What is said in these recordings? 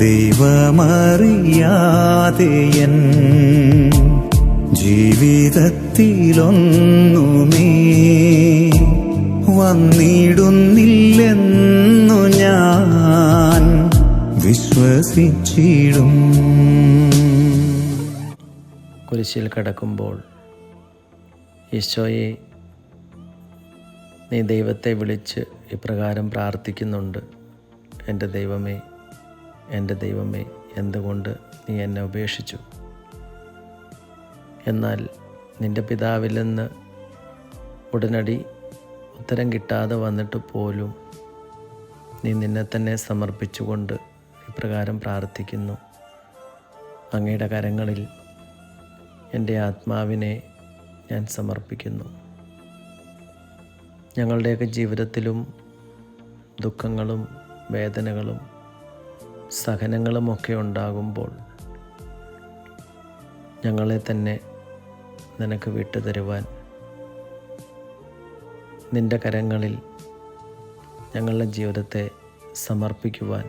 ദൈവമറിയാതെ N ജീവിതത്തിലൊന്നുമേ വന്നിടുന്നില്ലെന്നു ഞാൻ വിശ്വസിച്ചിടും. കുരിശിൽ കിടക്കുമ്പോൾ ഈശോയെ, നീ ദൈവത്തെ വിളിച്ച് ഇപ്രകാരം പ്രാർത്ഥിക്കുന്നുണ്ട്: എൻ്റെ ദൈവമേ, എൻ്റെ ദൈവമേ, എന്തുകൊണ്ട് നീ എന്നെ ഉപേക്ഷിച്ചു? എന്നാൽ നിൻ്റെ പിതാവിൽ നിന്ന് ഉടനടി ഉത്തരം കിട്ടാതെ വന്നിട്ട് പോലും നീ നിന്നെ തന്നെ സമർപ്പിച്ചുകൊണ്ട് ഇപ്രകാരം പ്രാർത്ഥിക്കുന്നു: അങ്ങയുടെ കരങ്ങളിൽ എൻ്റെ ആത്മാവിനെ ഞാൻ സമർപ്പിക്കുന്നു. ഞങ്ങളുടെയൊക്കെ ജീവിതത്തിലും ദുഃഖങ്ങളും വേദനകളും സഹനങ്ങളുമൊക്കെ ഉണ്ടാകുമ്പോൾ ഞങ്ങളെ തന്നെ നിനക്ക് വിട്ടുതരുവാൻ, നിൻ്റെ കരങ്ങളിൽ ഞങ്ങളുടെ ജീവിതത്തെ സമർപ്പിക്കുവാൻ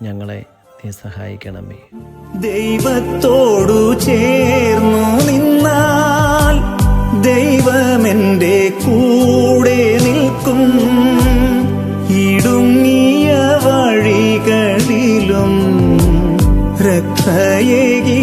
ഞങ്ങളെ നീ സഹായിക്കണമേ. ദൈവത്തോടു ചേർന്നു നിന്നാൽ ദൈവമെൻ്റെ കൂടെ നിൽക്കും. ഇടുങ്ങിയ വഴികളിലും രക്ഷയേകി